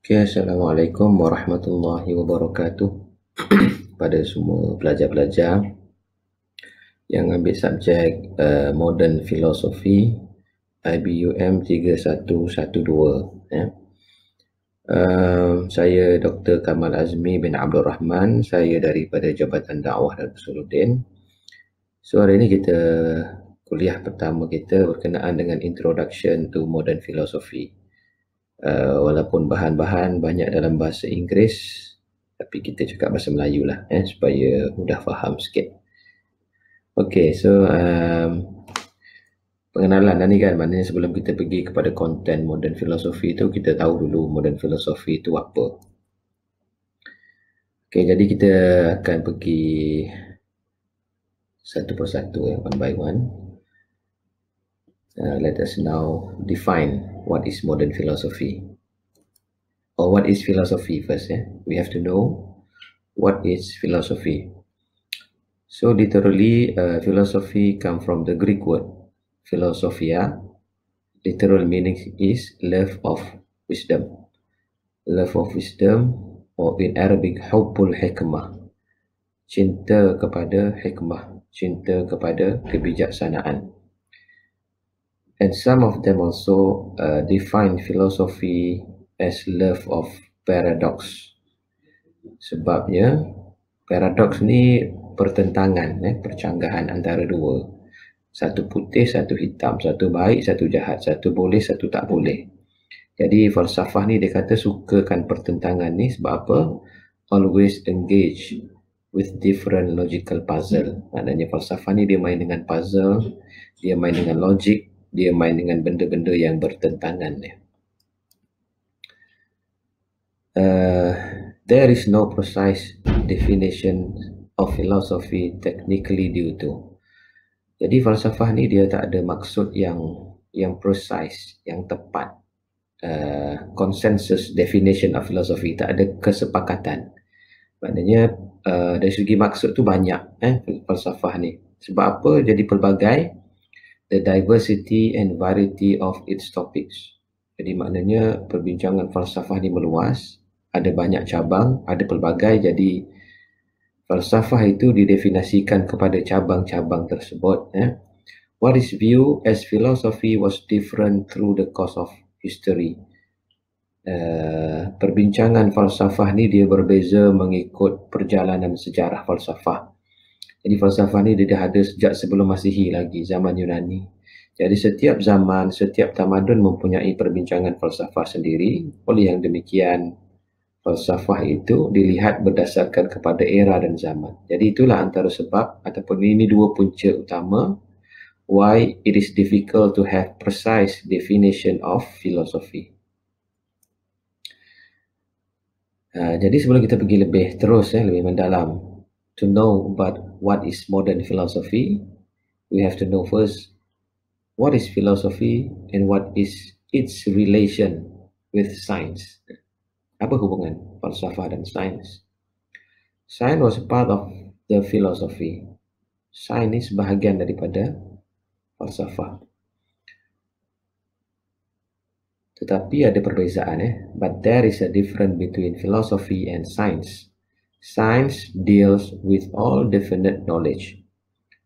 Okay, Assalamualaikum warahmatullahi wabarakatuh. Pada semua pelajar-pelajar yang ambil subjek Modern Philosophy IBUM 3112 ya. Saya Dr. Kamal Azmi bin Abdul Rahman, saya daripada Jabatan Dakwah dan Usuluddin. So hari ini kita kuliah pertama kita berkenaan dengan Introduction to Modern Philosophy. Walaupun bahan-bahan banyak dalam bahasa Inggeris, tapi kita cakap bahasa Melayu lah supaya mudah faham sikit. Okay, so pengenalan ni kan, maknanya sebelum kita pergi kepada konten modern philosophy tu, kita tahu dulu modern philosophy tu apa. Okay, jadi kita akan pergi satu persatu one by one. Let us now define what is modern philosophy. Or what is philosophy first. We have to know what is philosophy. So literally, philosophy come from the Greek word philosophia. Literal meaning is love of wisdom. Love of wisdom, or in Arabic, hubbul hikmah. Cinta kepada hikmah, cinta kepada kebijaksanaan. And some of them also define philosophy as love of paradox. Sebabnya paradox ni pertentangan, percanggahan antara dua. Satu putih, satu hitam, satu baik, satu jahat, satu boleh, satu tak boleh. Jadi falsafah ni dia kata sukakan pertentangan ni sebab apa? Always engage with different logical puzzle. Maknanya falsafah ni dia main dengan puzzle, dia main dengan logik, dia main dengan benda-benda yang bertentangan. There is no precise definition of philosophy technically due to. Jadi falsafah ni dia tak ada maksud yang precise, yang tepat. Consensus definition of philosophy, tak ada kesepakatan. Maknanya dari segi maksud tu banyak falsafah ni. Sebab apa? Jadi pelbagai, the diversity and variety of its topics. Jadi maknanya perbincangan falsafah ni meluas, ada banyak cabang, ada pelbagai. Jadi falsafah itu didefinisikan kepada cabang-cabang tersebut. What is viewed as philosophy was different through the course of history. Perbincangan falsafah ni dia berbeza mengikut perjalanan sejarah falsafah. Jadi falsafah ni dia dah ada sejak sebelum Masihi lagi, zaman Yunani. Jadi setiap zaman, setiap tamadun mempunyai perbincangan falsafah sendiri. Oleh yang demikian, falsafah itu dilihat berdasarkan kepada era dan zaman. Jadi itulah antara sebab ataupun ini dua punca utama why it is difficult to have precise definition of philosophy. Jadi sebelum kita pergi lebih terus, lebih mendalam, to know about what is modern philosophy, we have to know first what is philosophy and what is its relation with science. Apa hubungan falsafah dan sains? Science was part of the philosophy. Sains ni sebahagian daripada falsafah. Tetapi ada perbezaan. But there is a difference between philosophy and science. Science deals with all definite knowledge.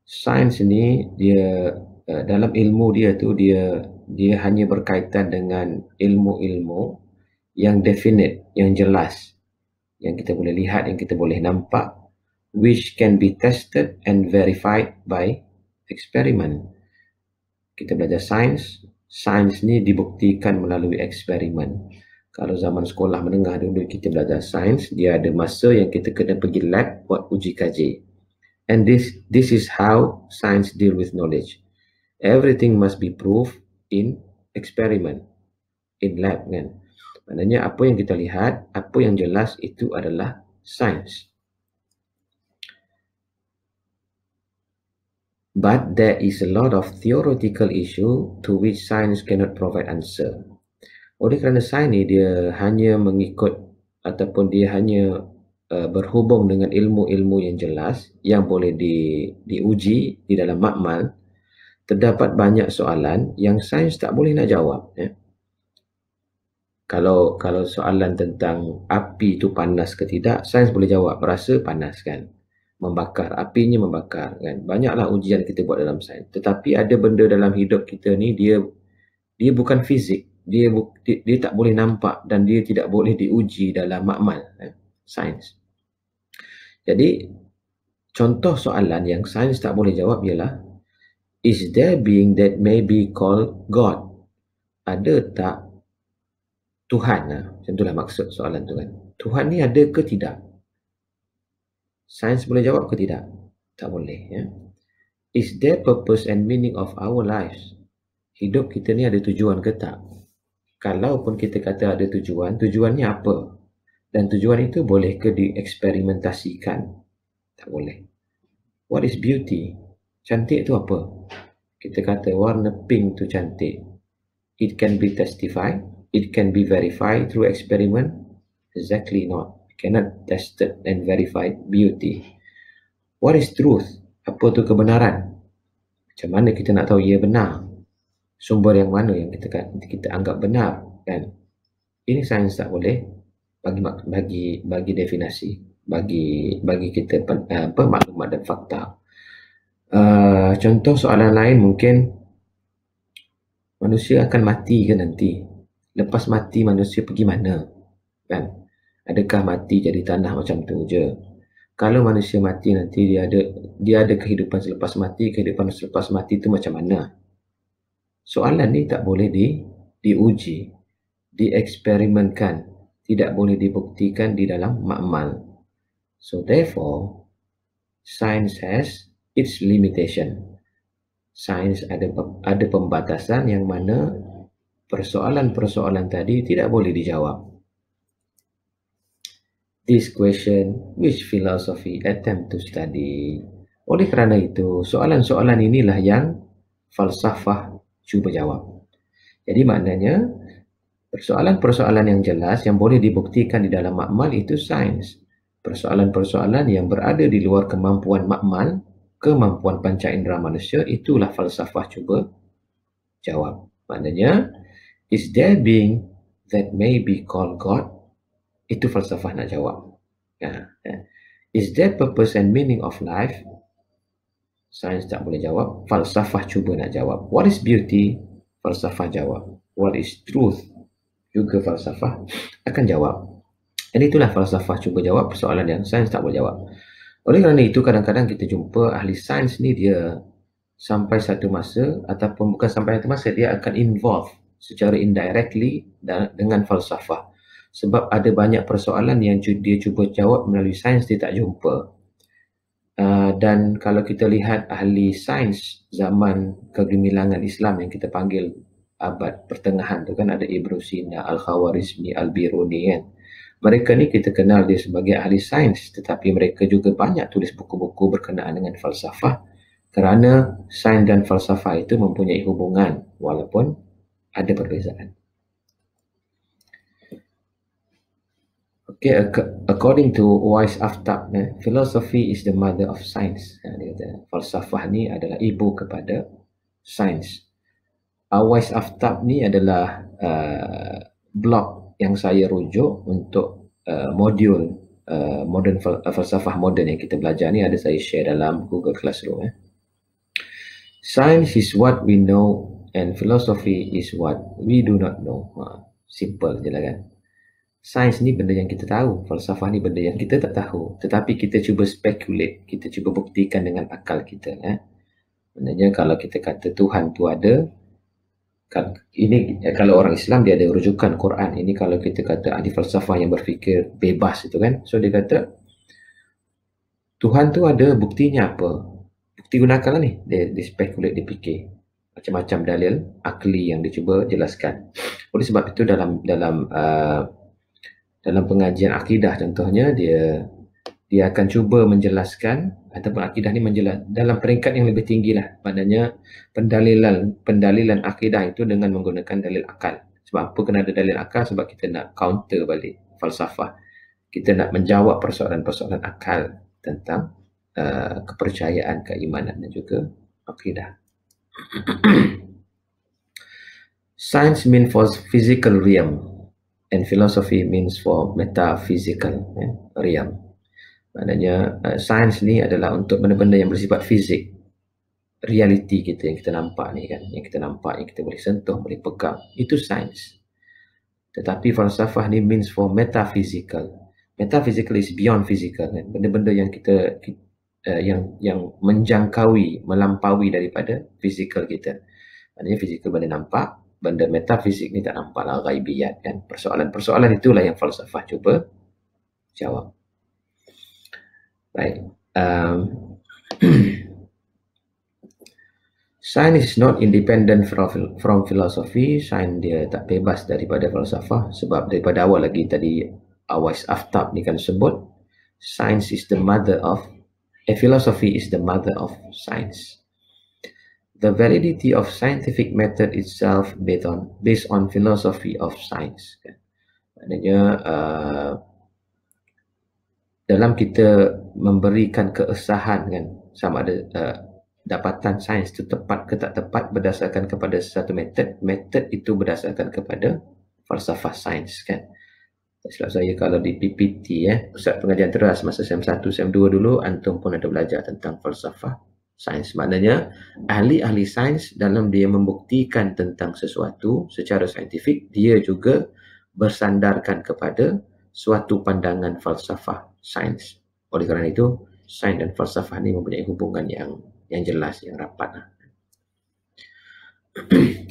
Science ni dia dalam ilmu dia tu dia hanya berkaitan dengan ilmu-ilmu yang definite, yang jelas, yang kita boleh lihat, yang kita boleh nampak, which can be tested and verified by experiment. Kita belajar sains, sains ni dibuktikan melalui eksperimen. Kalau zaman sekolah menengah dulu kita belajar sains, dia ada masa yang kita kena pergi lab buat uji kaji. And this is how science deal with knowledge. Everything must be proved in experiment, in lab kan. Maknanya apa yang kita lihat, apa yang jelas itu adalah sains. But there is a lot of theoretical issue to which science cannot provide answer. Oleh kerana sains ni dia hanya mengikut ataupun dia hanya berhubung dengan ilmu-ilmu yang jelas yang boleh diuji di dalam makmal, terdapat banyak soalan yang sains tak boleh nak jawab. Kalau soalan tentang api itu panas ke tidak, sains boleh jawab, rasa panas kan. Membakar, apinya membakar kan. Banyaklah ujian kita buat dalam sains. Tetapi ada benda dalam hidup kita ni, dia bukan fizik. Dia tak boleh nampak dan dia tidak boleh diuji dalam makmal sains. Jadi contoh soalan yang sains tak boleh jawab ialah, is there being that may be called God? Ada tak Tuhan? Macam itulah maksud soalan tu kan. Tuhan ni ada ke tidak? Sains boleh jawab ke tidak? Tak boleh ya. Is there purpose and meaning of our lives? Hidup kita ni ada tujuan ke tak? Kalaupun kita kata ada tujuan, tujuannya apa? Dan tujuan itu boleh ke dieksperimentasikan? Tak boleh. What is beauty? Cantik tu apa? Kita kata warna pink tu cantik. It can be testified. It can be verified through experiment. Exactly not. You cannot test and verify beauty. What is truth? Apa tu kebenaran? Macam mana kita nak tahu ia benar? Sumber yang mana yang kita anggap benar kan? Ini sains tak boleh bagi definisi, bagi kita maklumat dan fakta. Contoh soalan lain mungkin, manusia akan mati ke nanti? Lepas mati manusia pergi mana? Kan? Adakah mati jadi tanah macam tu je? Kalau manusia mati nanti dia ada kehidupan selepas mati, kehidupan selepas mati itu macam mana? Soalan ni tak boleh diuji, dieksperimenkan, tidak boleh dibuktikan di dalam makmal. So therefore, science has its limitation. Sains ada pembatasan yang mana persoalan-persoalan tadi tidak boleh dijawab. This question, which philosophy attempt to study? Oleh kerana itu, soalan-soalan inilah yang falsafah cuba jawab. Jadi maknanya, persoalan-persoalan yang jelas yang boleh dibuktikan di dalam makmal itu sains. Persoalan-persoalan yang berada di luar kemampuan makmal, kemampuan panca indera manusia, itulah falsafah cuba jawab. Maknanya, is there being that may be called God? Itu falsafah nak jawab. Is there purpose and meaning of life? Sains tak boleh jawab, falsafah cuba nak jawab. What is beauty? Falsafah jawab. What is truth? Juga falsafah akan jawab. Dan itulah falsafah cuba jawab persoalan yang sains tak boleh jawab. Oleh kerana itu, kadang-kadang kita jumpa ahli sains ni dia sampai satu masa, ataupun bukan sampai satu masa, dia akan involve secara indirectly dengan falsafah. Sebab ada banyak persoalan yang dia cuba jawab melalui sains, dia tak jumpa. Dan kalau kita lihat ahli sains zaman kegemilangan Islam yang kita panggil abad pertengahan tu kan, ada Ibn Sina, Al-Khawarizmi, Al-Biruni kan. Mereka ni kita kenal dia sebagai ahli sains, tetapi mereka juga banyak tulis buku-buku berkenaan dengan falsafah, kerana sains dan falsafah itu mempunyai hubungan walaupun ada perbezaan. Okay, according to Wais Aftab, philosophy is the mother of science. Dia kata, falsafah ni adalah ibu kepada sains. Wais Aftab ni adalah blog yang saya rujuk untuk modul modern falsafah moden yang kita belajar ni, ada saya share dalam Google Classroom. Science is what we know and philosophy is what we do not know. Simple je lah kan. Sains ni benda yang kita tahu, falsafah ni benda yang kita tak tahu. Tetapi kita cuba speculate, kita cuba buktikan dengan akal kita. Maksudnya kalau kita kata Tuhan tu ada, ini kalau orang Islam dia ada rujukan Quran. Ini kalau kita kata ahli falsafah yang berfikir bebas itu kan. So dia kata Tuhan tu ada, buktinya apa? Bukti gunakanlah ni. Dia speculate, dia fikir macam-macam dalil akli yang dia cuba jelaskan. Oleh sebab itu dalam pengajian akidah contohnya, dia akan cuba menjelaskan, ataupun akidah ni dalam peringkat yang lebih tinggi lah. Maknanya pendalilan akidah itu dengan menggunakan dalil akal. Sebab apa kena ada dalil akal? Sebab kita nak counter balik falsafah. Kita nak menjawab persoalan-persoalan akal tentang kepercayaan, keimanan dan juga akidah. Science mean for physical realm and philosophy means for metaphysical realm. Maknanya sains ni adalah untuk benda-benda yang bersifat fizik, realiti kita yang kita nampak ni kan, yang kita nampak, yang kita boleh sentuh, boleh pegang, itu sains. Tetapi falsafah ni means for metaphysical. Metaphysical is beyond physical kan, benda-benda yang kita yang menjangkaui, melampaui daripada fizikal kita. Maknanya fizikal benda nampak, benda metafisik ni tak nampak lah, ghaibiyat kan. Persoalan-persoalan itulah yang falsafah cuba jawab. Baik. Science is not independent from philosophy. Science dia tak bebas daripada falsafah, sebab daripada awal lagi tadi Awais Aftab ni kan sebut, science is the mother of, philosophy is the mother of science. The validity of scientific method itself based on philosophy of science. Maknanya dalam kita memberikan keesahan kan, sama ada dapatan sains itu tepat ke tak tepat berdasarkan kepada satu metod itu berdasarkan kepada falsafah sains kan. Silap saya kalau di PPT Pusat Pengajian Teras masa SEM 1, SEM 2 dulu, antum pun ada belajar tentang falsafah sains. Maknanya ahli-ahli sains dalam dia membuktikan tentang sesuatu secara saintifik, dia juga bersandarkan kepada suatu pandangan falsafah sains. Oleh kerana itu, sains dan falsafah ni mempunyai hubungan yang jelas, yang rapat.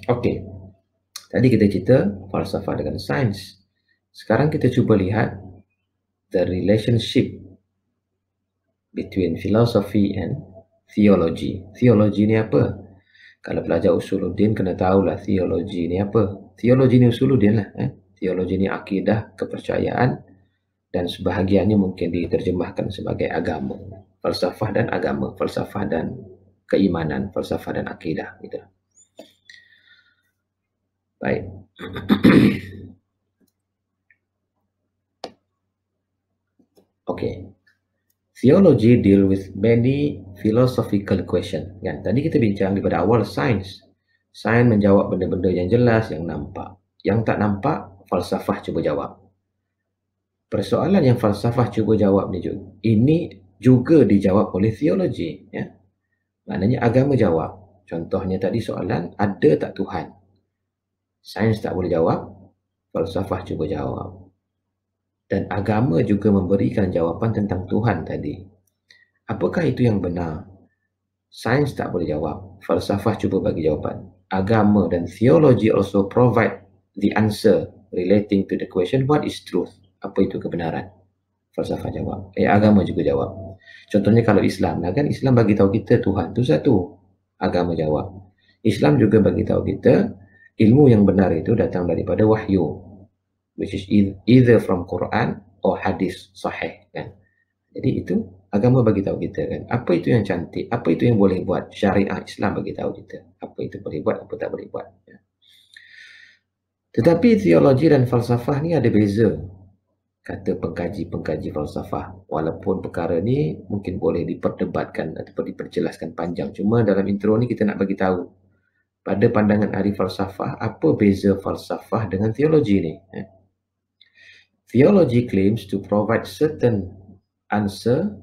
Okey. Tadi kita cerita falsafah dengan sains. Sekarang kita cuba lihat the relationship between philosophy and theology. Theology ni apa? Kalau belajar usuluddin kena tahulah theology ni apa. Theology ni usuluddin lah. Theology ni akidah, kepercayaan, dan sebahagiannya mungkin diterjemahkan sebagai agama. Falsafah dan agama, falsafah dan keimanan, falsafah dan akidah gitu. Baik. Okay. Theology deal with many philosophical question. Kan? Tadi kita bincang daripada awal sains. Sains menjawab benda-benda yang jelas, yang nampak. Yang tak nampak, falsafah cuba jawab. Persoalan yang falsafah cuba jawab ni juga, ini juga dijawab oleh theology. Ya? Maknanya agama jawab. Contohnya tadi soalan, ada tak Tuhan? Sains tak boleh jawab, falsafah cuba jawab. Dan agama juga memberikan jawapan tentang Tuhan tadi. Apakah itu yang benar? Sains tak boleh jawab, falsafah cuba bagi jawapan. Agama dan theology also provide the answer relating to the question, what is truth? Apa itu kebenaran? Falsafah jawab. Agama juga jawab. Contohnya kalau Islam, kan Islam bagi tahu kita Tuhan itu satu. Agama jawab. Islam juga bagi tahu kita ilmu yang benar itu datang daripada wahyu, which is either from Quran or hadis sahih kan. Jadi itu agama bagi tahu kita kan. Apa itu yang cantik, apa itu yang boleh buat. Syariah Islam bagi tahu kita apa itu boleh buat, apa tak boleh buat. Ya. Tetapi teologi dan falsafah ni ada beza, kata pengkaji-pengkaji falsafah. Walaupun perkara ni mungkin boleh diperdebatkan ataupun diperjelaskan panjang. Cuma dalam intro ni kita nak bagi tahu pada pandangan ahli falsafah apa beza falsafah dengan teologi ni. Theology claims to provide certain answer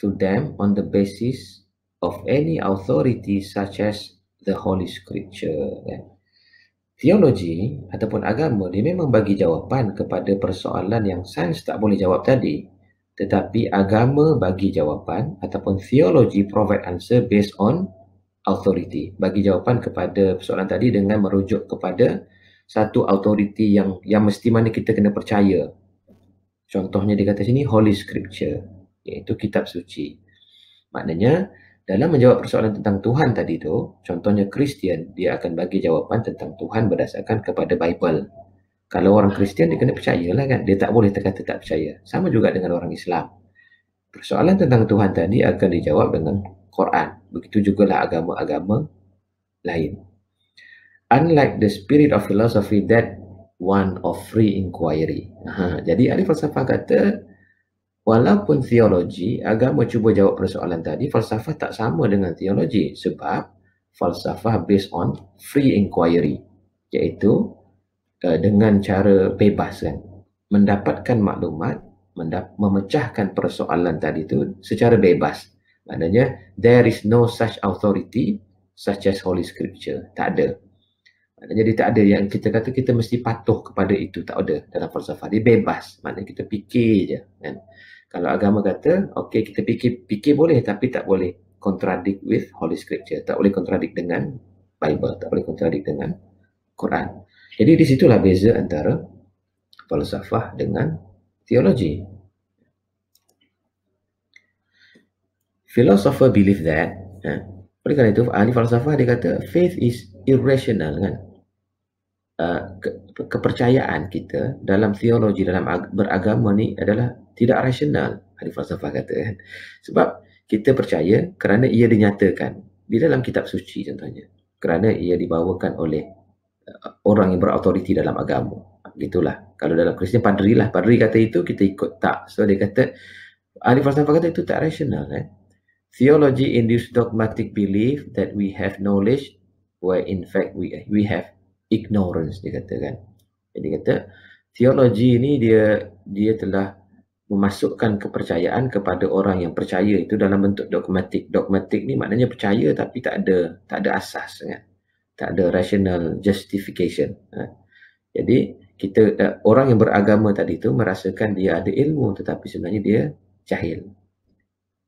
to them on the basis of any authority such as the Holy Scripture. Teologi ataupun agama dia memang bagi jawapan kepada persoalan yang sains tak boleh jawab tadi. Tetapi agama bagi jawapan ataupun theology provide answer based on authority. Bagi jawapan kepada persoalan tadi dengan merujuk kepada satu authority yang mesti mana kita kena percaya. Contohnya dia kata sini Holy Scripture, iaitu kitab suci. Maknanya dalam menjawab persoalan tentang Tuhan tadi tu, contohnya Kristian, dia akan bagi jawapan tentang Tuhan berdasarkan kepada Bible. Kalau orang Kristian dia kena percayalah kan, dia tak boleh kata tak percaya. Sama juga dengan orang Islam. Persoalan tentang Tuhan tadi akan dijawab dengan Quran. Begitu jugalah agama-agama lain. Unlike the spirit of philosophy that one of free inquiry. Jadi ahli falsafah kata, walaupun teologi, agama cuba jawab persoalan tadi, falsafah tak sama dengan teologi. Sebab falsafah based on free inquiry. Iaitu dengan cara bebas kan, mendapatkan maklumat, memecahkan persoalan tadi tu secara bebas. Maknanya there is no such authority such as Holy Scripture. Tak ada. Maknanya dia tak ada yang kita kata kita mesti patuh kepada itu. Tak ada dalam falsafah. Dia bebas. Maknanya kita fikir je kan. Kalau agama kata, okey kita fikir boleh tapi tak boleh contradict with Holy Scripture. Tak boleh contradict dengan Bible. Tak boleh contradict dengan Quran. Jadi di situlah beza antara falsafah dengan teologi. Philosopher believe that, oleh kerana itu ahli falsafah dia kata faith is irrational kan. Kepercayaan kita dalam teologi, dalam beragama ni adalah tidak rasional, ahli falsafah kata kan. Sebab kita percaya kerana ia dinyatakan di dalam kitab suci contohnya, kerana ia dibawakan oleh orang yang berautoriti dalam agama. Begitulah. Kalau dalam Kristian padri lah, padri kata itu kita ikut, tak. So dia kata, ahli falsafah kata itu tak rasional. Theology induce dogmatic belief that we have knowledge where in fact we have ignorance, dia kata kan. Jadi kata teologi ni dia telah memasukkan kepercayaan kepada orang yang percaya itu dalam bentuk dogmatik. Dogmatik ni maknanya percaya tapi tak ada asas kan. Tak ada rational justification. Jadi kita orang yang beragama tadi tu merasakan dia ada ilmu tetapi sebenarnya dia jahil.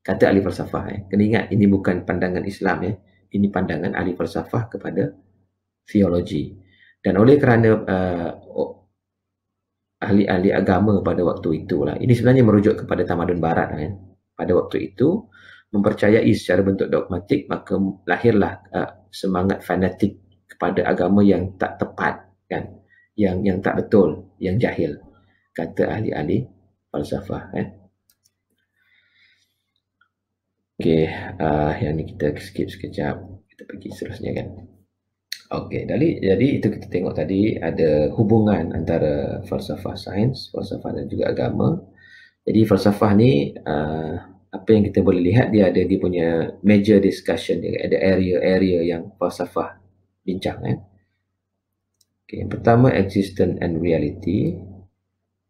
Kata ahli falsafah. Kena ingat ini bukan pandangan Islam Ini pandangan ahli falsafah kepada teologi. Dan oleh kerana ahli-ahli agama pada waktu itulah, ini sebenarnya merujuk kepada tamadun barat pada waktu itu mempercayai secara bentuk dogmatik, maka lahirlah semangat fanatik kepada agama yang tak tepat kan, yang tak betul, yang jahil, kata ahli-ahli falsafah Okey, yang ni kita skip sekejap, kita pergi seterusnya kan. Okey, jadi itu kita tengok tadi ada hubungan antara falsafah sains, falsafah dan juga agama. Jadi falsafah ni apa yang kita boleh lihat, dia punya major discussion, dia ada area-area yang falsafah bincang Okay, yang pertama existence and reality,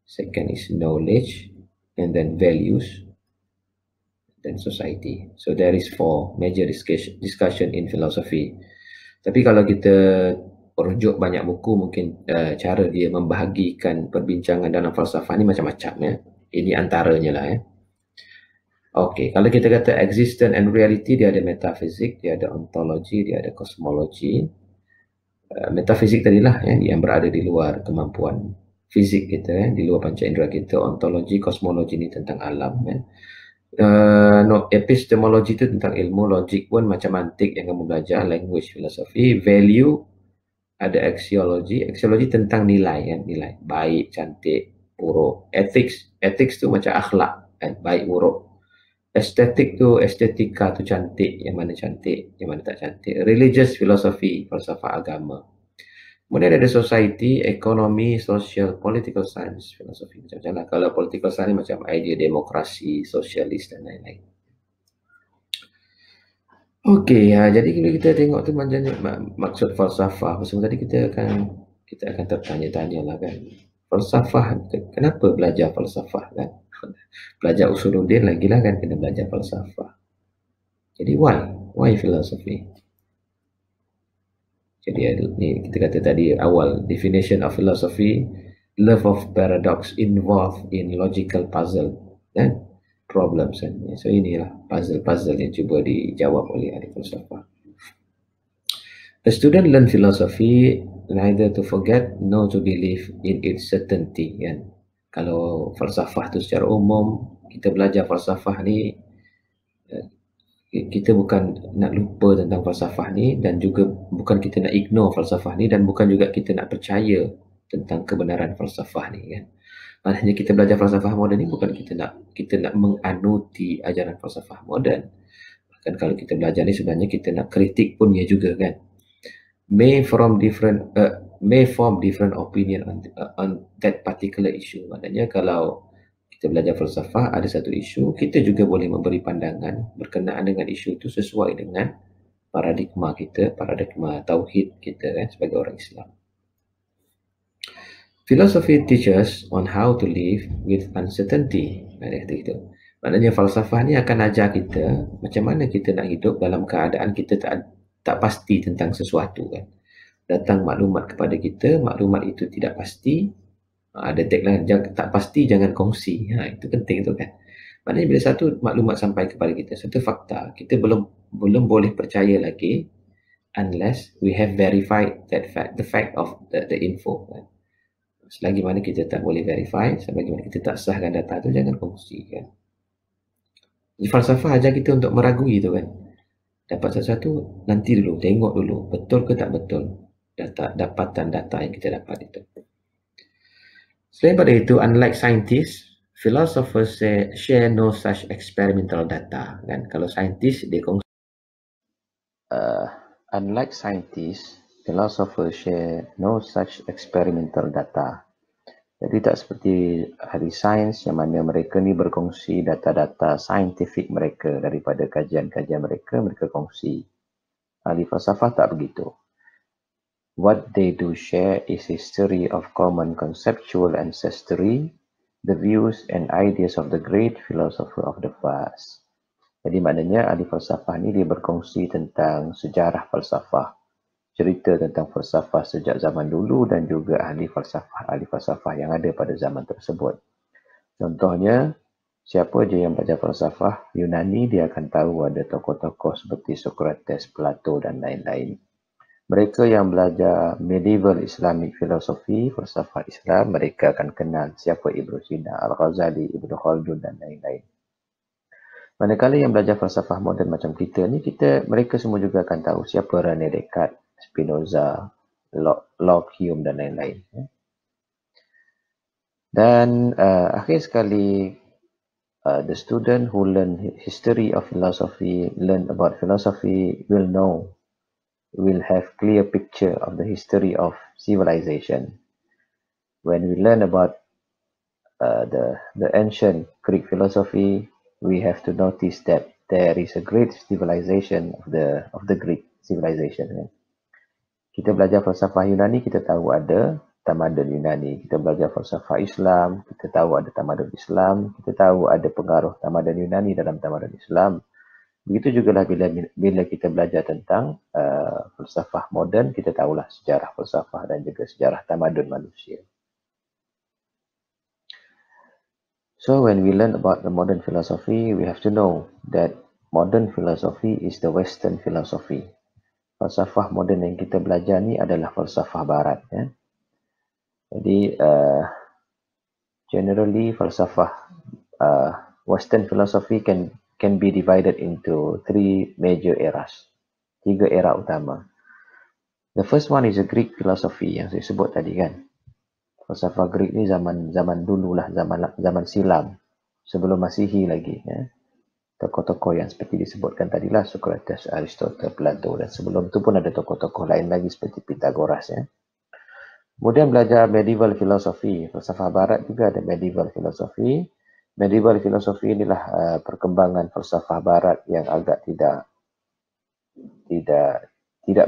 second is knowledge, and then values, dan society. So there is 4 major discussion in philosophy. Tapi kalau kita rujuk banyak buku, mungkin cara dia membahagikan perbincangan dalam falsafah ni macam-macam Ini antaranya lah Okey, kalau kita kata existence and reality, dia ada metafisik, dia ada ontologi, dia ada kosmologi. Metafisik tadilah yang berada di luar kemampuan fizik kita di luar panca indera kita. Ontologi, kosmologi ni tentang alam epistemologi tu tentang ilmu, logik pun macam mantik yang kamu belajar, language, filosofi. Value, ada axiology tentang nilai nilai baik, cantik, buruk. Ethics tu macam akhlak baik, buruk. Estetik tu, estetika tu cantik, yang mana tak cantik. Religious philosophy, falsafah agama. Kemudian ada society, ekonomi, social, political science, filosofi macam-macam lah. Kalau political science ni macam idea demokrasi, sosialis dan lain-lain. Okey, jadi kalau kita tengok tu maksud falsafah. Semua tadi kita akan tertanya-tanya lah kan. Falsafah, kenapa belajar falsafah kan? Belajar usuluddin lagi lah kan, kena belajar falsafah. Jadi why philosophy? Jadi ni kita kata tadi awal, definition of philosophy, love of paradox involved in logical puzzle dan problems So inilah puzzle yang cuba dijawab oleh ahli falsafah. A student learn philosophy neither to forget nor to believe in its certainty kan. Kalau falsafah tu secara umum, kita belajar falsafah ni, kita bukan nak lupa tentang falsafah ni, dan juga bukan kita nak ignore falsafah ni, dan bukan juga kita nak percaya tentang kebenaran falsafah ni kan. Maknanya kita belajar falsafah moden ni bukan kita nak menganuti ajaran falsafah moden. Bahkan kalau kita belajar ni sebenarnya kita nak kritik pun ya juga kan. May form different opinion on that particular issue. Maknanya kalau kita belajar falsafah, ada satu isu, kita juga boleh memberi pandangan berkenaan dengan isu itu sesuai dengan paradigma kita, paradigma tauhid kita kan, sebagai orang Islam. Philosophy teaches on how to live with uncertainty. Dia kata gitu. Maknanya falsafah ni akan ajar kita macam mana kita nak hidup dalam keadaan kita tak pasti tentang sesuatu kan. Datang maklumat kepada kita, maklumat itu tidak pasti. Ada tagline, tak pasti jangan kongsi. Itu penting tu kan. Maknanya bila satu maklumat sampai kepada kita, satu fakta, kita belum boleh percaya lagi unless we have verified that fact, the fact of the info kan. Selagi mana kita tak boleh verify, selagi mana kita tak sahkan data tu, jangan kongsi kan. Jadi falsafah ajar kita untuk meragui tu kan. Dapat sesuatu, nanti dulu, tengok dulu, betul ke tak betul dapatan data yang kita dapat itu. Selain pada itu, unlike scientists, philosophers share no such experimental data kan. Kalau scientist dia kongsi. Unlike scientists, philosophers share no such experimental data. Jadi tak seperti ahli sains yang mana mereka ni berkongsi data-data saintifik mereka daripada kajian-kajian mereka kongsi. Ahli falsafah tak begitu. What they do share is history of common conceptual ancestry, the views and ideas of the great philosopher of the past. Jadi maknanya ahli falsafah ni dia berkongsi tentang sejarah falsafah, cerita tentang falsafah sejak zaman dulu dan juga ahli falsafah yang ada pada zaman tersebut. Contohnya, siapa je yang belajar falsafah Yunani, dia akan tahu ada tokoh-tokoh seperti Socrates, Plato dan lain-lain. Mereka yang belajar medieval Islamic philosophy, falsafah Islam, mereka akan kenal siapa Ibn Sina, Al-Ghazali, Ibn Khaldun dan lain-lain. Manakala yang belajar falsafah moden macam kita ni, mereka semua juga akan tahu siapa René Descartes, Spinoza, Locke, Hume dan lain-lain. Dan akhir sekali, the student who learn history of philosophy, learn about philosophy, will have clear picture of the history of civilization. When we learn about the ancient Greek philosophy, we have to notice that there is a great civilization of the Greek civilization. Kita belajar falsafah Yunani, kita tahu ada tamadun Yunani. Kita belajar falsafah Islam, kita tahu ada tamadun Islam. Kita tahu ada pengaruh tamadun Yunani dalam tamadun Islam. Begitu juga lah bila kita belajar tentang falsafah moden, kita tahulah sejarah falsafah dan juga sejarah tamadun manusia. So when we learn about the modern philosophy, we have to know that modern philosophy is the Western philosophy. Falsafah moden yang kita belajar ni adalah falsafah barat. Jadi, generally falsafah Western philosophy can be divided into 3 major eras. 3 era utama. The first one is a Greek philosophy yang saya sebut tadi kan. Falsafah Greek ni zaman dululah, zaman silam, sebelum Masihi lagi. Tokoh-tokoh yang seperti disebutkan tadilah, Socrates, Aristotle, Plato, dan sebelum tu pun ada tokoh-tokoh lain lagi seperti Pythagoras. Kemudian belajar medieval philosophy, falsafah barat juga ada medieval philosophy. Medieval philosophy inilah perkembangan falsafah barat yang agak tidak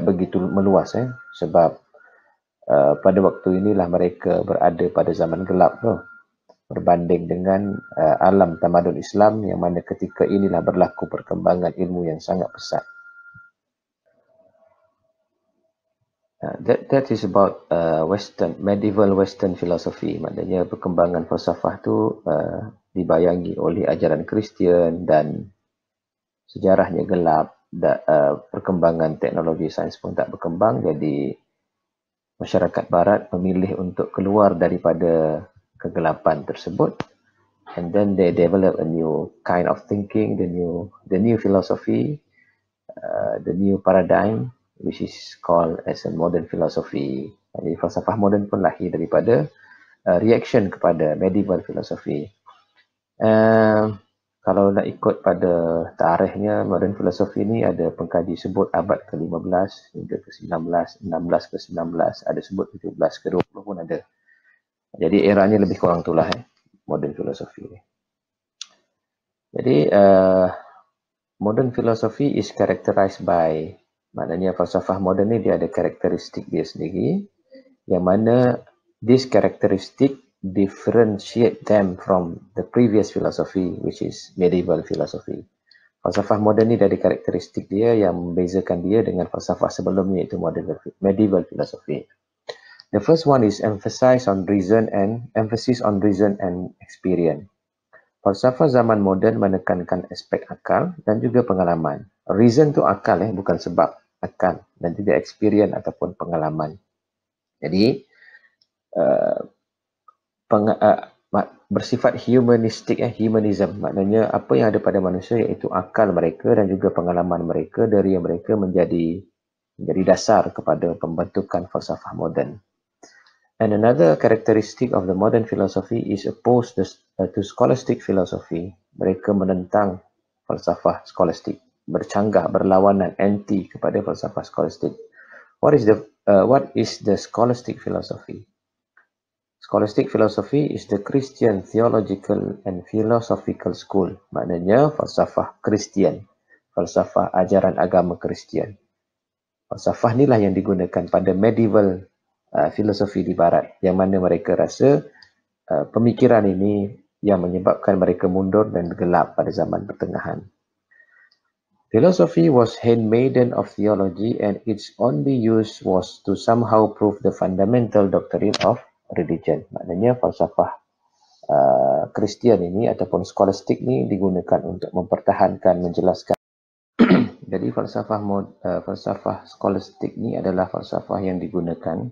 begitu meluas, sebab pada waktu inilah mereka berada pada zaman gelap tu, berbanding dengan alam tamadun Islam yang mana ketika inilah berlaku perkembangan ilmu yang sangat pesat. That is about medieval Western philosophy. Maknanya perkembangan falsafah tu dibayangi oleh ajaran Kristian dan sejarahnya gelap. Perkembangan teknologi sains pun tak berkembang, jadi masyarakat barat memilih untuk keluar daripada kegelapan tersebut, and then they develop a new kind of thinking, the new philosophy, the new paradigm, which is called as a modern philosophy. Jadi falsafah moden pun lahir daripada reaction kepada medieval philosophy. Kalau nak ikut pada tarikhnya, modern philosophy ni ada pengkaji sebut abad ke-15 hingga ke-19, 16 ke-19, ada sebut 17 ke-20 pun ada. Jadi eranya lebih kurang itulah modern philosophy ni. Jadi modern philosophy is characterized by, maknanya falsafah moden ni dia ada karakteristik dia sendiri, yang mana This characteristic differentiate them from the previous philosophy, which is medieval philosophy. Falsafah moden ni dari karakteristik dia yang membezakan dia dengan falsafah sebelumnya, iaitu medieval philosophy. The first one is emphasis on reason and experience. Falsafah zaman moden menekankan aspek akal dan juga pengalaman. Reason tu akal, bukan sebab, akal, dan juga experience ataupun pengalaman. Jadi bersifat humanistik, humanism, maknanya apa yang ada pada manusia iaitu akal mereka dan juga pengalaman mereka, dari yang mereka menjadi dasar kepada pembentukan falsafah moden. And another characteristic of the modern philosophy is opposed to scholastic philosophy. Mereka menentang falsafah scholastic, bercanggah, berlawanan, anti kepada falsafah scholastic. What is the scholastic philosophy? Scholastic philosophy is the Christian theological and philosophical school. Maknanya falsafah Kristian, falsafah ajaran agama Kristian. Falsafah inilah yang digunakan pada medieval filosofi di barat, yang mana mereka rasa pemikiran ini yang menyebabkan mereka mundur dan gelap pada zaman pertengahan. Philosophy was handmaiden of theology, and its only use was to somehow prove the fundamental doctrine of religion. Maknanya falsafah Kristian ini ataupun scholastic ni digunakan untuk mempertahankan, menjelaskan. Jadi falsafah scholastic ni adalah falsafah yang digunakan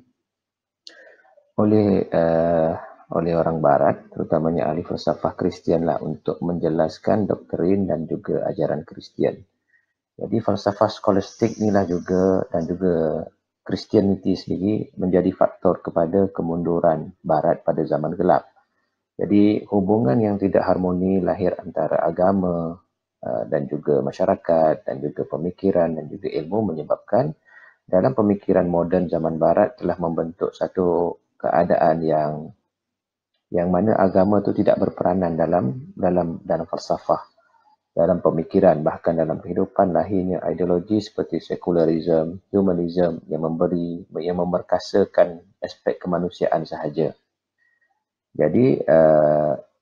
oleh orang barat, terutamanya ahli falsafah Kristian lah, untuk menjelaskan doktrin dan juga ajaran Kristian. Jadi falsafah scholastic inilah juga, dan juga Christianity sendiri, menjadi faktor kepada kemunduran barat pada zaman gelap. Jadi hubungan yang tidak harmoni lahir antara agama dan juga masyarakat dan juga pemikiran dan juga ilmu, menyebabkan dalam pemikiran moden zaman barat telah membentuk satu keadaan yang mana agama itu tidak berperanan dalam falsafah, dalam pemikiran, bahkan dalam kehidupan. Lahirnya ideologi seperti secularism, humanism yang memerkasakan aspek kemanusiaan sahaja. Jadi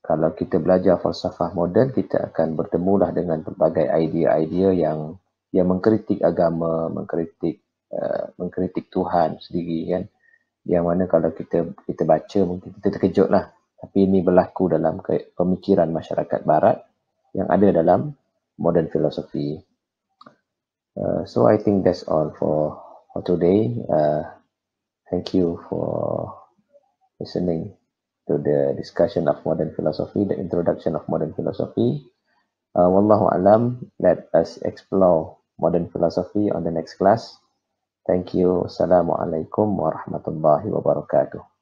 kalau kita belajar falsafah moden, kita akan bertemulah dengan pelbagai idea-idea yang mengkritik agama, mengkritik Tuhan sendiri, kan? Yang mana kalau kita baca, mungkin kita terkejut lah. Tapi ini berlaku dalam pemikiran masyarakat barat yang ada dalam modern philosophy. So I think that's all for today. Thank you for listening to the discussion of modern philosophy, the introduction of modern philosophy. Wallahu alam, let us explore modern philosophy on the next class. Thank you. Assalamualaikum warahmatullahi wabarakatuh.